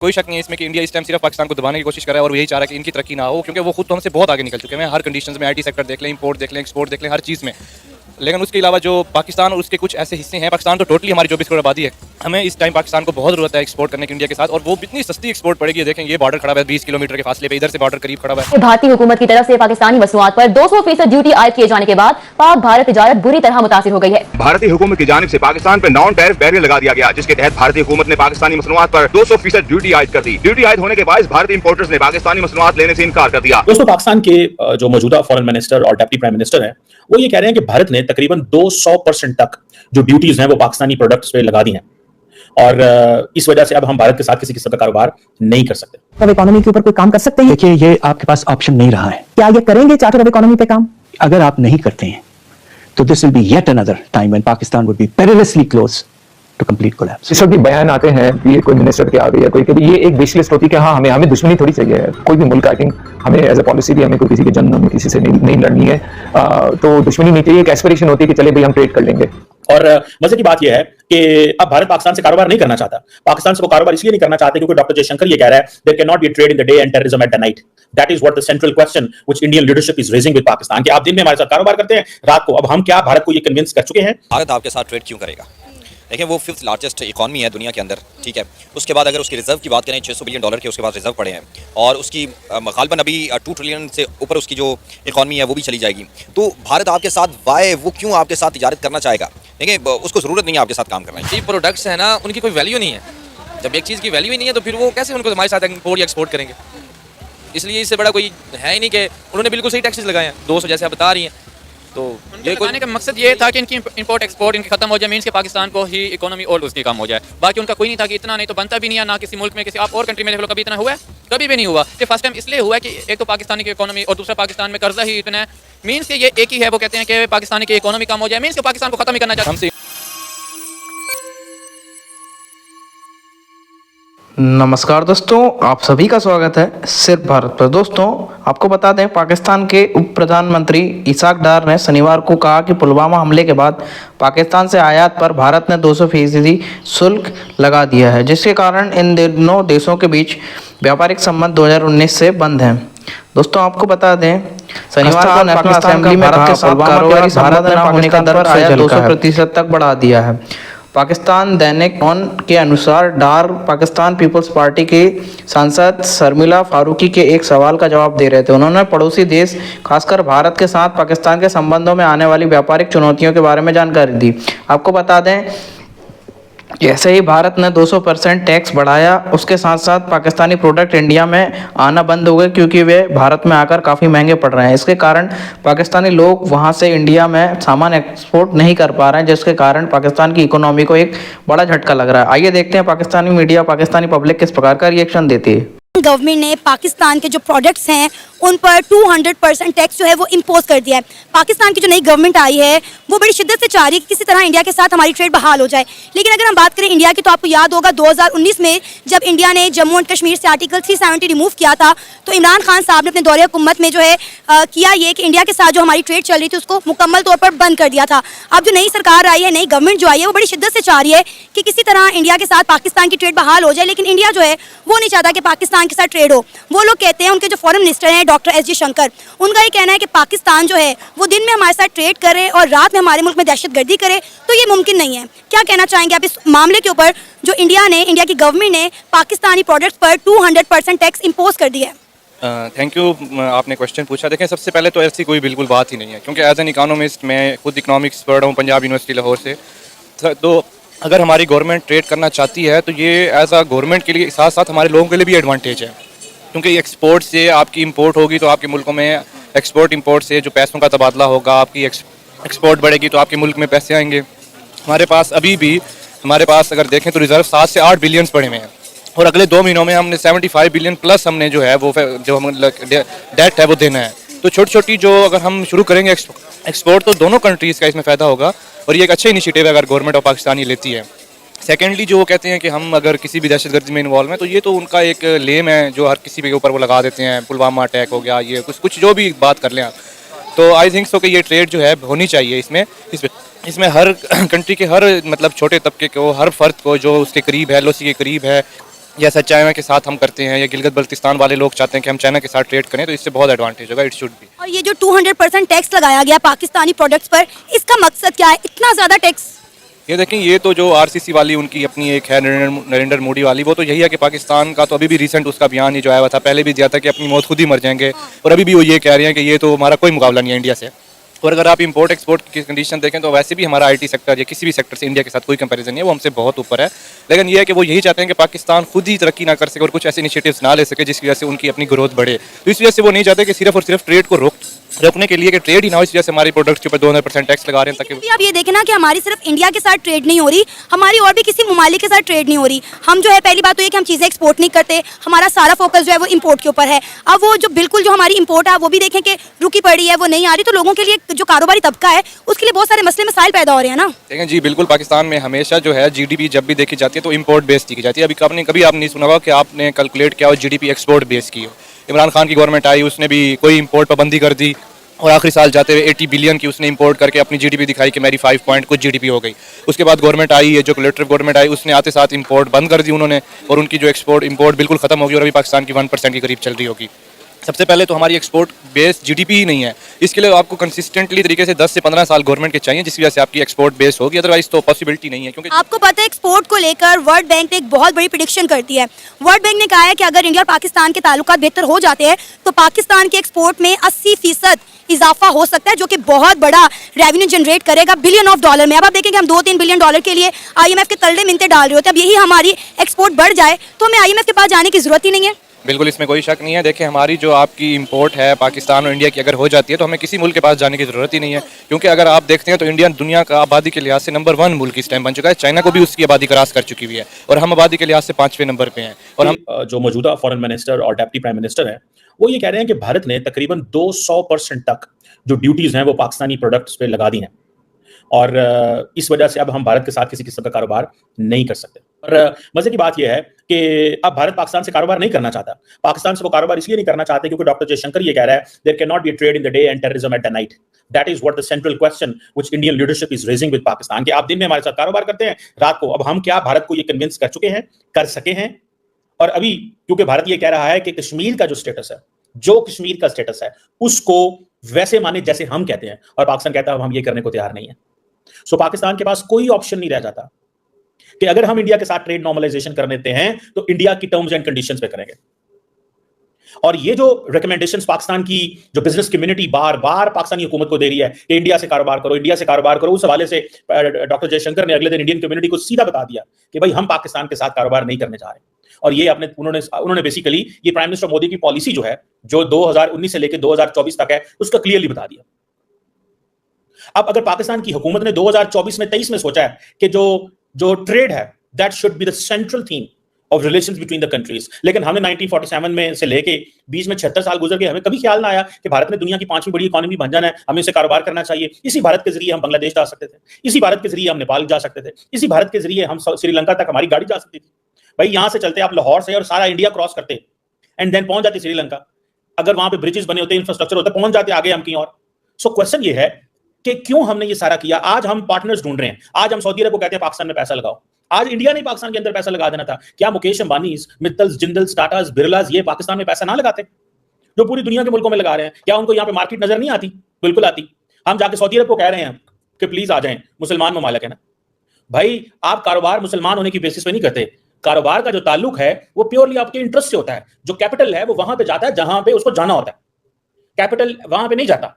कोई शक नहीं है इसमें कि इंडिया इस टाइम सिर्फ पाकिस्तान को दबाने की कोशिश कर रहा है और यही चाह रहा है कि इनकी तरक्की ना हो, क्योंकि वो खुद तो हमसे बहुत आगे निकल चुके हैं हर कंडीशंस में। आईटी सेक्टर देख लें, इंपोर्ट देख लें, एक्सपोर्ट देख लें, हर चीज़ में। लेकिन उसके अलावा जो पाकिस्तान और उसके कुछ ऐसे हिस्से हैं, पाकिस्तान तो टोटली हमारी 24 करोड़ आबादी है, हमें इस टाइम पाकिस्तान को बहुत ज़रूरत है एक्सपोर्ट करने की इंडिया के साथ, और वो इतनी सस्ती एक्सपोर्ट पड़ेगी। देखें ये बॉर्डर खड़ा हुआ है 20 किलोमीटर के फासले पे, इधर से बॉर्डर करीब खड़ा हुआ है। भारतीय हुकूमत की तरफ से पाकिस्तानी मसनूआत पर 200% ड्यूटी आयद किए जाने के बाद पाक भारत तिजारत बुरी तरह मुतासिर हो गई है। भारतीय हुकूमत की जानिब से पाकिस्तान पर नॉन टैरिफ बैरियर लगा दिया गया, जिसके तहत भारतीय हुकूमत ने पाकिस्तानी मसनूआत पर 200% ड्यूटी आयद कर दी। ड्यूटी आयद होने के बाद भारतीय इंपोर्टर्स ने पाकिस्तानी मसनूआत लेने से इनकार कर दिया। दोस्तों, पाकिस्तान के जो मौजूदा फॉरेन मिनिस्टर और डिप्टी प्राइम मिनिस्टर हैं, वो ये कह रहे हैं कि भारत ने तकरीबन 200% तक जो ड्यूटीज हैं वो पाकिस्तानी प्रोडक्ट्स पे लगा दी हैं, और इस वजह से अब हम भारत के साथ किसी किस्म का कारोबार नहीं कर सकते। चार्टर ऑफ इकोनॉमी के ऊपर कोई काम कर सकते हैं? देखिए, ये आपके पास ऑप्शन नहीं रहा है। क्या ये करेंगे चार्टर ऑफ इकोनॉमी पे काम? अगर आप नहीं करते हैं तो this will be yet another time when Pakistan would be perilously close to complete collapse. इस वक्त भी बयान आते हैं कि कोई मिनिस्टर के आ गई है कोई, कभी ये एक विश लिस्ट होती है कि हाँ हमें दुश्मनी थोड़ी चाहिए है। कोई भी मुल्क, आई थिंक हमें एज अ पॉलिसी भी हमें कोई किसी के जंग में किसी से नहीं लड़नी है, तो दुश्मनी नहीं चाहिए। एक एस्पिरेशन होती है कि चले भाई हम ट्रेड कर लेंगे। और मजे की बात यह है कि अब भारत पाकिस्तान से कारोबार नहीं करना चाहता। पाकिस्तान से वो कारोबार इसलिए नहीं करना चाहते क्योंकि डॉक्टर जयशंकर ये कह रहा है there can not be trade in the day and terrorism at the night. That is what the central question which Indian leadership is raising with Pakistan, कि आप दिन में हमारे साथ कारोबार करते हैं, रात को। अब हम क्या भारत को ये कन्विंस कर चुके हैं? भारत आपके साथ ट्रेड क्यों करेगा? देखिए, वो 5th लार्जेस्ट इकॉनमी है दुनिया के अंदर, ठीक है। उसके बाद अगर उसके रिजर्व की बात करें, $600 बिलियन के उसके पास रिजर्व पड़े हैं, और उसकी गालबन अभी 2 ट्रिलियन से ऊपर उसकी जो इकॉनमी है वो भी चली जाएगी। तो भारत आपके साथ वाई वो क्यों आपके साथ तिजारत करना चाहेगा? देखिए, उसको ज़रूरत नहीं है आपके साथ काम करना। ये प्रोडक्ट्स है ना, उनकी कोई वैल्यू नहीं है। जब एक चीज़ की वैल्यू ही नहीं है तो फिर वो कैसे उनको हमारे साथ इंपोर्ट या एक्सपोर्ट करेंगे? इसलिए इससे बड़ा कोई है ही नहीं कि उन्होंने बिल्कुल सही टैक्सेस लगाए हैं 200 जैसे आप बता रही हैं। तो ये लगाने का मकसद ये था कि इनकी इंपोर्ट एक्सपोर्ट इनकी खत्म हो जाए, मीन्स के पाकिस्तान को ही इकोनॉमी और उसकी कम हो जाए। बाकी उनका कोई नहीं था कि इतना नहीं तो बनता भी नहीं है, ना किसी मुल्क में किसी आप और कंट्री में देख लो कभी इतना हुआ है, कभी भी नहीं हुआ। ये फर्स्ट टाइम इसलिए हुआ कि एक तो पाकिस्तानी की इकोनॉमी और दूसरा पाकिस्तान में कर्जा ही इतना है, मीन्स के ये एक ही है। वो कहते हैं कि पाकिस्तानी की इकोनॉमी कम हो जाए, मीन्स के पाकिस्तान को खत्म ही करना चाहते हैं। नमस्कार दोस्तों, आप सभी का स्वागत है सिर्फ भारत पर। दोस्तों, आपको बता दें, पाकिस्तान के उप प्रधानमंत्री इसाक डार ने शनिवार को कहा कि पुलवामा हमले के बाद पाकिस्तान से आयात पर भारत ने 200% शुल्क लगा दिया है, जिसके कारण इन दोनों देशों के बीच व्यापारिक संबंध 2019 से बंद हैं। दोस्तों, आपको बता दें, शनिवार को नेशनल असेंबली में भारत के साथ कारोबारी संबंध न होने का दर आयात 200% तक बढ़ा दिया है। पाकिस्तान दैनिक ऑन के अनुसार डार पाकिस्तान पीपल्स पार्टी के सांसद शर्मिला फारूकी के एक सवाल का जवाब दे रहे थे। उन्होंने पड़ोसी देश खासकर भारत के साथ पाकिस्तान के संबंधों में आने वाली व्यापारिक चुनौतियों के बारे में जानकारी दी। आपको बता दें, जैसे ही भारत ने 200% टैक्स बढ़ाया, उसके साथ साथ पाकिस्तानी प्रोडक्ट इंडिया में आना बंद हो गए, क्योंकि वे भारत में आकर काफ़ी महंगे पड़ रहे हैं। इसके कारण पाकिस्तानी लोग वहां से इंडिया में सामान एक्सपोर्ट नहीं कर पा रहे हैं, जिसके कारण पाकिस्तान की इकोनॉमी को एक बड़ा झटका लग रहा है। आइए देखते हैं पाकिस्तानी मीडिया, पाकिस्तानी पब्लिक किस प्रकार का रिएक्शन देती है। गवर्नमेंट ने पाकिस्तान के जो प्रोडक्ट्स हैं उन पर 200% टैक्स जो है वो इम्पोज कर दिया है। पाकिस्तान की जो नई गवर्नमेंट आई है वो बड़ी शिद्दत से चाह रही है कि किसी तरह इंडिया के साथ हमारी ट्रेड बहाल हो जाए। लेकिन अगर हम बात करें इंडिया की, तो आपको याद होगा 2019 में जब इंडिया ने जम्मू एंड कश्मीर से आर्टिकल 370 रिमूव किया था, तो इमरान खान साहब ने अपने दौरे हुकूमत में जो है किया ये कि इंडिया के साथ जो हमारी ट्रेड चल रही थी उसको मुकम्मल तौर पर बंद कर दिया था। अब जो नई सरकार आई है, नई गवर्नमेंट जो आई है, वो बड़ी शिद्दत से चाह रही है कि किसी तरह इंडिया के साथ पाकिस्तान की ट्रेड बहाल हो जाए। लेकिन इंडिया जो है वो नहीं चाहता कि पाकिस्तान के साथ ट्रेड हो। वो लोग कहते हैं, उनके जो फॉरेन मिनिस्टर हैं डॉक्टर एस जयशंकर, उनका ये कहना है कि पाकिस्तान जो है वो दिन में हमारे साथ ट्रेड करे और रात में हमारे मुल्क में दहशतगर्दी करे, तो ये मुमकिन नहीं है। क्या कहना चाहेंगे आप इस मामले के ऊपर जो इंडिया की गवर्नमेंट ने पाकिस्तानी प्रोडक्ट्स पर 200% टैक्स इम्पोज कर दिया है? थैंक यू, आपने क्वेश्चन पूछा। देखें, सबसे पहले तो ऐसी कोई बिल्कुल बात ही नहीं है, क्योंकि एज एन इकोनॉमिस्ट मैं खुद इकोनॉमिक्स पढ़ रहा हूँ पंजाब यूनिवर्सिटी लाहौर से। तो अगर हमारी गवर्नमेंट ट्रेड करना चाहती है तो ये एज आ गवर्नमेंट के लिए साथ साथ हमारे लोगों के लिए भी एडवांटेज है, क्योंकि एक्सपोर्ट से आपकी इंपोर्ट होगी तो आपके मुल्कों में एक्सपोर्ट इंपोर्ट से जो पैसों का तबादला होगा, आपकी एक्सपोर्ट बढ़ेगी तो आपके मुल्क में पैसे आएंगे। हमारे पास अभी भी अगर देखें तो रिजर्व 7 से 8 बिलियन पड़े हुए हैं, और अगले 2 महीनों में हमने 75 बिलियन प्लस हमने जो है वो जो हम डेट है वो देना है। तो छोटी छोटी जो अगर हम शुरू करेंगे एक्सपोर्ट, तो दोनों कंट्रीज़ का इसमें फ़ायदा होगा, और ये एक अच्छा इनिशिएटिव है अगर गवर्नमेंट ऑफ पाकिस्तान ये लेती है। सेकेंडली, जो वो कहते हैं कि हम अगर किसी भी दहशतगर्दी में इन्वॉल्व हैं, तो ये तो उनका एक लेम है जो हर किसी के ऊपर वो लगा देते हैं। पुलवामा अटैक हो गया, ये कुछ जो भी बात कर लें आप, तो आई थिंक सो कि ये ट्रेड जो है होनी चाहिए। इसमें हर कंट्री के हर मतलब छोटे तबके को, हर फर्द को जो उसके करीब है, एलओसी के करीब है, जैसा चाइना के साथ हम करते हैं या गिलगित बल्तिस्तान वाले लोग चाहते हैं कि हम चाइना के साथ ट्रेड करें, तो इससे बहुत एडवांटेज होगा, इट शुड बी। और ये जो 200% टैक्स लगाया गया पाकिस्तानी प्रोडक्ट्स पर, इसका मकसद क्या है, इतना ज़्यादा टैक्स? ये देखें, ये तो जो आरसीसी वाली उनकी अपनी एक है नरेंद्र मोदी वाली, वो तो यही है कि पाकिस्तान का तो अभी भी रिसेंट उसका बयान ये जो आया हुआ था, पहले भी दिया था कि अपनी मौत खुद ही मर जाएंगे, और अभी भी वो ये कह रहे हैं कि ये तो हमारा कोई मुकाबला नहीं है इंडिया से। और अगर आप इंपोर्ट एक्सपोर्ट की कंडीशन देखें तो वैसे भी हमारा आईटी सेक्टर या किसी भी सेक्टर से इंडिया के साथ कोई कंपैरिजन नहीं है, वो हमसे बहुत ऊपर है। लेकिन ये है कि वो यही चाहते हैं कि पाकिस्तान खुद ही तरक्की ना कर सके और कुछ ऐसे इनिशिएटिव्स ना ले सके जिसकी वजह से उनकी अपनी ग्रोथ बढ़े। तो इस वजह से वो नहीं चाहते कि सिर्फ और सिर्फ ट्रेड को रोकने के लिए कि ट्रेड ही ना हो, इस वजह से हमारी प्रोडक्ट्स के ऊपर 200% टैक्स लगा रहे हैं ताकि आप ये देखें ना कि हमारी सिर्फ इंडिया के साथ ट्रेड नहीं हो रही, हमारी और भी किसी ममालिक के साथ ट्रेड नहीं हो रही। हम जो है, पहली बात तो ये कि हम चीज़ें एक्सपोर्ट नहीं करते, हमारा सारा फोकस जो है वो इंपोर्ट के ऊपर है। अब वो जो बिल्कुल जो हमारी इंपोर्ट है वो भी देखें कि रुकी पड़ी है, वो नहीं आ रही, तो लोगों के लिए जो कारोबारी तबका है उसके लिए बहुत सारे मसले मसाइल पैदा हो रहे हैं ना। देखें जी, बिल्कुल पाकिस्तान में हमेशा जो है जीडीपी जब भी देखी जाती है तो इंपोर्ट बेस्ड देखी जाती है। कभी आपने नहीं सुना होगा कि आपने कैलकुलेट किया हो जीडीपी एक्सपोर्ट बेस की हो। इमरान खान की गवर्नमेंट आई, उसने भी कोई इंपोर्ट पाबंदी कर दी और आखिरी साल जाते हुए 80 बिलियन की उसने इंपोर्ट करके अपनी जीडीपी दिखाई कि मेरी 5 पॉइंट कुछ जीडीपी हो गई। उसके बाद गवर्नमेंट आई है, जो कलेक्टिव गवर्नमेंट आई, उसने आते साथ इंपोर्ट बंद कर दी उन्होंने, और उनकी जो एक्सपोर्ट इंपोर्ट बिल्कुल खत्म होगी और अभी पाकिस्तान की 1% के करीब चल रही होगी। सबसे पहले तो हमारी एक्सपोर्ट बेस जीडीपी ही नहीं है, इसके लिए आपको कंसिस्टेंटली तरीके से 10 से 15 साल गवर्नमेंट के चाहिए जिसकी वजह से आपकी एक्सपोर्ट बेस होगी, अदरवाइज तो पॉसिबिलिटी नहीं है। क्योंकि आपको पता है एक्सपोर्ट को लेकर वर्ल्ड बैंक ने एक बहुत बड़ी प्रेडिक्शन करती है। वर्ल्ड बैंक ने कहा है कि अगर इंडिया और पाकिस्तान के ताल्लुकात बेहतर हो जाते हैं तो पाकिस्तान के एक्सपोर्ट में 80% इजाफा हो सकता है, जो कि बहुत बड़ा रेवेन्यू जनरेट करेगा बिलियन ऑफ डॉलर में। अब आप देखेंगे हम 2-3 बिलियन डॉलर के लिए आईएमएफ के तलड़े मिनते डाल रहे होते हैं। अब यही हमारी एक्सपोर्ट बढ़ जाए तो हमें आईएमएफ के पास जाने की जरूरत ही नहीं है। बिल्कुल, इसमें कोई शक नहीं है। देखिए, हमारी जो आपकी इंपोर्ट है पाकिस्तान और इंडिया की अगर हो जाती है तो हमें किसी मुल्क के पास जाने की ज़रूरत ही नहीं है, क्योंकि अगर आप देखते हैं तो इंडिया दुनिया का आबादी के लिहाज से नंबर 1 मुल्क इस टाइम बन चुका है। चाइना को भी उसकी आबादी क्रॉस कर चुकी हुई है और हम आबादी के लिहाज से 5वें नंबर पे हैं। और हम जो मौजूदा फॉरेन मिनिस्टर और डेप्टी प्राइम मिनिस्टर हैं, वो ये कह रहे हैं कि भारत ने तकरीबन 200% तक जो ड्यूटीज हैं वो पाकिस्तानी प्रोडक्ट्स पे लगा दी हैं, और इस वजह से अब हम भारत के साथ किसी किस्म का कारोबार नहीं कर सकते। और मजे की बात यह है कि अब भारत पाकिस्तान से कारोबार नहीं करना चाहता। पाकिस्तान से वो कारोबार इसलिए नहीं करना चाहते क्योंकि डॉक्टर जयशंकर ये कह रहा है, there can not be trade in the day and terrorism at the night. That is what the central question which Indian leadership is raising with Pakistan, कि आप दिन में हमारे साथ कारोबार करते हैं, रात को। अब हम क्या भारत को ये कन्विंस कर चुके हैं, कर सके हैं? और अभी क्योंकि भारत ये कह रहा है कि कश्मीर का जो स्टेटस है, जो कश्मीर का स्टेटस है उसको वैसे माने जैसे हम कहते हैं, और पाकिस्तान कहता है अब हम ये करने को तैयार नहीं है। सो पाकिस्तान के पास कोई ऑप्शन नहीं रह जाता कि अगर हम इंडिया के साथ ट्रेड नॉर्मलाइजेशन कर देते हैं तो इंडिया की टर्म्स एंड कंडीशंस पे करेंगे। और ये जो रिकमेंडेशंस पाकिस्तान की जो बिजनेस कम्युनिटी बार बार पाकिस्तानी हुकूमत को दे रही है कि इंडिया से कारोबार करो, इंडिया से कारोबार करो, उस हवाले से डॉक्टर जयशंकर ने अगले दिन इंडियन कम्युनिटी को सीधा बता दिया कि भाई हम पाकिस्तान के साथ कारोबार नहीं करने जा रहे। और ये उन्होंने बेसिकली ये प्राइम मिनिस्टर मोदी की पॉलिसी जो है, जो 2019 से लेकर 2024 तक है, उसका क्लियरली बता दिया। अब अगर पाकिस्तान की हुकूमत ने 2024 में 23 में सोचा है कि जो ट्रेड है that should be the central theme of relations between the countries, लेकिन हमने 1947 में से लेके बीच में 76 साल गुजर गए, हमें कभी ख्याल ना आया कि भारत ने दुनिया की 5वीं बड़ी इकोनॉमी बन जाना है, हमें इससे कारोबार करना चाहिए। इसी भारत के जरिए हम बांग्लादेश जा सकते थे, इसी भारत के जरिए हम नेपाल जा सकते थे, इसी भारत के जरिए हम श्रीलंका तक हमारी गाड़ी जा सकती थी। भाई यहां से चलते आप लाहौर से और सारा इंडिया क्रॉस करते एंड देन पहुंच जाते श्रीलंका। अगर वहां पे ब्रिजेस बने होते, इंफ्रास्ट्रक्चर होता, पहुंच जाते आगे हम कहीं और। सो क्वेश्चन ये है कि क्यों हमने ये सारा किया। आज हम पार्टनर्स ढूंढ रहे हैं, आज हम सऊदी अरब को कहते हैं पाकिस्तान में पैसा लगाओ। आज इंडिया ने पाकिस्तान के अंदर पैसा लगा देना था। क्या मुकेश अंबानी, मित्तल्स, जिंदल्स, टाटास, बिरलास ये पाकिस्तान में पैसा ना लगाते जो पूरी दुनिया के मुल्कों में लगा रहे हैं? क्या उनको यहाँ पे मार्केट नजर नहीं आती? बिल्कुल आती। हम जाके सऊदी अरब को कह रहे हैं कि प्लीज आ जाएं, मुसलमान ममालिक है ना। भाई आप कारोबार मुसलमान होने की बेसिस पे नहीं करते। कारोबार का जो ताल्लुक है वो प्योरली आपके इंटरेस्ट से होता है। जो कैपिटल है वो वहां पे जाता है जहां पे उसको जाना होता है। कैपिटल वहां पे नहीं जाता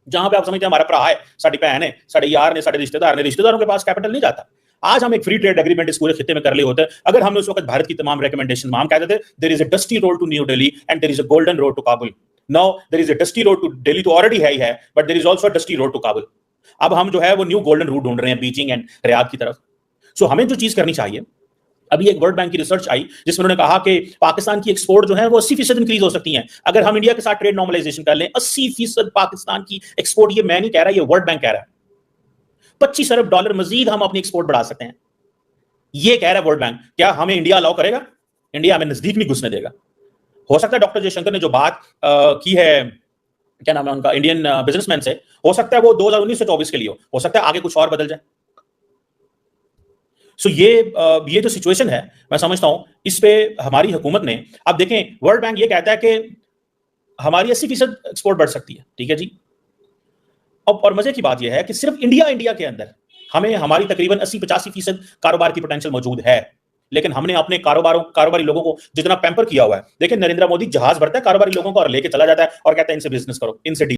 जहां पे आप समझते हैं हमारा भरा है, साड़ी बहन है, साढ़े यार ने, साढ़े रिश्तेदार ने। रिश्तेदारों के पास कैपिटल नहीं जाता। आज हम एक फ्री ट्रेड एग्रीमेंट इस पूरे खित्ते में कर लिए होते हैं। अगर हमने उस वक्त भारत की तमाम रिकमेंडेशन हम कहते थे there is a dusty road to new Delhi and there is a golden road to Kabul. Now there is a dusty road to Delhi, तो ऑलरेडी है ही है, but there is also a dusty road to Kabul. अब हम जो है वो न्यू गोल्डन रूट ढूंढ रहे हैं बीजिंग एंड रियाद की तरफ। सो हमें जो चीज करनी चाहिए, अभी एक वर्ल्ड बैंक की रिसर्च आई जिसमें उन्होंने कहा कि पाकिस्तान की एक्सपोर्ट जो है वो 80% इंक्रीज हो सकती है अगर हम इंडिया के साथ ट्रेड नॉर्मलाइजेशन कर लें। 80% पाकिस्तान की एक्सपोर्ट, ये मैं नहीं कह रहा, ये वर्ल्ड बैंक कह रहा है। 25 अरब डॉलर मजीद हम अपनी एक्सपोर्ट बढ़ा सकते हैं, ये कह रहा है वर्ल्ड बैंक। क्या हमें इंडिया अलाउ करेगा? इंडिया हमें नजदीक नहीं घुसने देगा। हो सकता है डॉक्टर जयशंकर ने जो बात की है, क्या नाम है उनका, इंडियन बिजनेसमैन से, हो सकता है वो 2019 से 24 के लिए हो सकता है आगे कुछ और बदल जाए। सो ये जो सिचुएशन है, मैं समझता हूं इस पे हमारी हुकूमत ने, आप देखें वर्ल्ड बैंक ये कहता है कि हमारी 80% एक्सपोर्ट बढ़ सकती है, ठीक है जी। और मजे की बात यह है कि सिर्फ इंडिया के अंदर हमें हमारी तकरीबन 80-85% कारोबार की पोटेंशियल मौजूद है, लेकिन हमने अपने कारोबारी लोगों को जितना पैम्पर किया हुआ है। देखिए नरेंद्र मोदी जहाज भरता है कारोबारी लोगों को और लेके चला जाता है और कहता है इनसे बिजनेस करो, इनसे डील